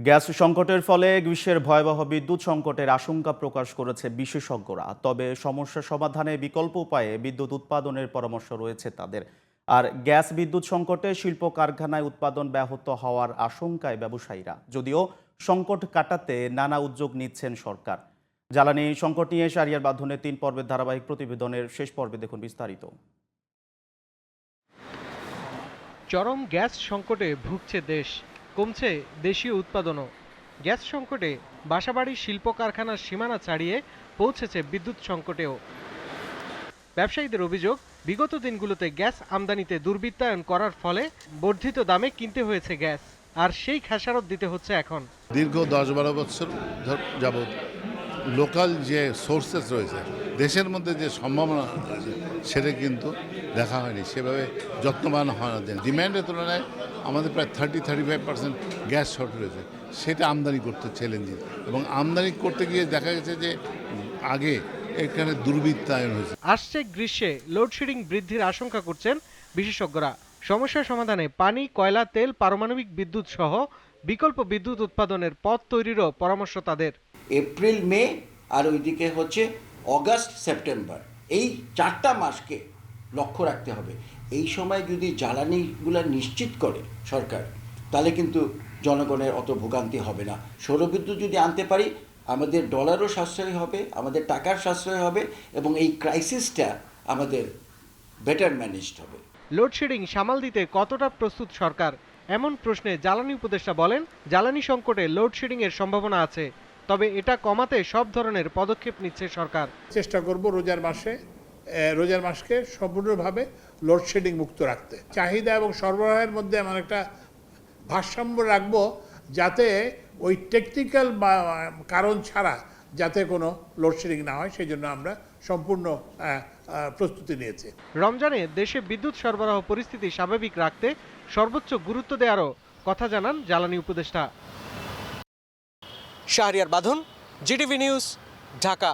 Gas সংকটের ফলে গ্রীষ্মের ভয়াবহ বিদ্যুৎ সংকটের আশঙ্কা প্রকাশ করেছে বিশেষজ্ঞরা। তবে সমস্যা সমাধানে বিকল্প উপায়ে বিদ্যুৎ উৎপাদনের পরামর্শ রয়েছে তাদের। আর গ্যাস বিদ্যুৎ সংকটে শিল্প কারখানায় উৎপাদন ব্যাহত হওয়ার আশঙ্কায় ব্যবসায়ীরা। যদিও সংকট কাটাতে নানা উদ্যোগ নিচ্ছেন সরকার। জ্বালানি সংকট নিয়ে শাহরিয়ার বাঁধনের 3 পর্বের ধারাবাহিক প্রতিবেদনের শেষ পর্বে দেখুন বিস্তারিত। চরম গ্যাস সংকটে ভুগছে দেশ, কমছে দেশীয় উৎপাদনও। গ্যাস সংকটে বাসাবাড়ি শিল্প কারখানার সীমানা ছাড়িয়ে পৌঁছেছে বিদ্যুৎ সংকটেও। ব্যবসায়ীদের অভিযোগ, বিগত দিনগুলোতে গ্যাস আমদানিতে দুর্বৃত্তায়ন করার ফলে বর্ধিত দামে কিনতে হয়েছে গ্যাস, আর সেই খেসারত দিতে হচ্ছে এখন। দীর্ঘ 10-12 বছর যাবৎ লোকাল যে সোর্সেস রয়েছে, দেশের মধ্যে যে সম্ভাবনা রয়েছে, সেটা কিন্তু দেখা হয়নি, সেভাবে যত্নবান হয় না। ডিম্যান্ডের তুলনায় আমাদের প্রায় 30-35% গ্যাস শর্ট রয়েছে, সেটা আমদানি করতে চ্যালেঞ্জিং। এবং আমদানি করতে গিয়ে দেখা গেছে যে আগে এখানে দুর্বৃত্তায়ন হয়েছে। আসছে গ্রীষ্মে লোডশেডিং বৃদ্ধির আশঙ্কা করছেন বিশেষজ্ঞরা। সমস্যা সমাধানে পানি, কয়লা, তেল, পারমাণবিক বিদ্যুৎ সহ বিকল্প বিদ্যুৎ উৎপাদনের পথ তৈরিরও পরামর্শ তাদের। এপ্রিল, মে আর ওইদিকে হচ্ছে অগাস্ট, সেপ্টেম্বর, এই 4টা মাসকে লক্ষ্য রাখতে হবে। এই সময় যদি জ্বালানিগুলো নিশ্চিত করে সরকার, তাহলে কিন্তু জনগণের অত ভোগান্তি হবে না। সৌরবিদ্যুৎ যদি আনতে পারি, আমাদের ডলারও সাশ্রয় হবে, আমাদের টাকার সাশ্রয় হবে, এবং এই ক্রাইসিসটা আমাদের বেটার ম্যানেজড হবে। লোডশেডিং সামাল দিতে কতটা প্রস্তুত সরকার, এমন প্রশ্নে জ্বালানি উপদেষ্টা বলেন, জ্বালানি সংকটে লোডশেডিং এর সম্ভাবনা আছে, তবে এটা কমাতে সব ধরনের পদক্ষেপ নিচ্ছে সরকার। চেষ্টা করব রোজার মাসকে সম্পূর্ণভাবে লোডশেডিং মুক্ত রাখতে। চাহিদা এবং সরবরাহের মধ্যে এমন একটা ভারসাম্য রাখবো যাতে ওই টেকনিক্যাল কারণ ছাড়া যাতে কোনো লোডশেডিং না হয়, সেই জন্য আমরা সম্পূর্ণ প্রস্তুতি নিয়েছি। রমজানে দেশে বিদ্যুৎ সরবরাহ পরিস্থিতি স্বাভাবিক রাখতে সর্বোচ্চ গুরুত্ব দেওয়ারও কথা জানান জ্বালানি উপদেষ্টা। শাহরিয়ার বাঁধন, জিটিভি নিউজ, ঢাকা।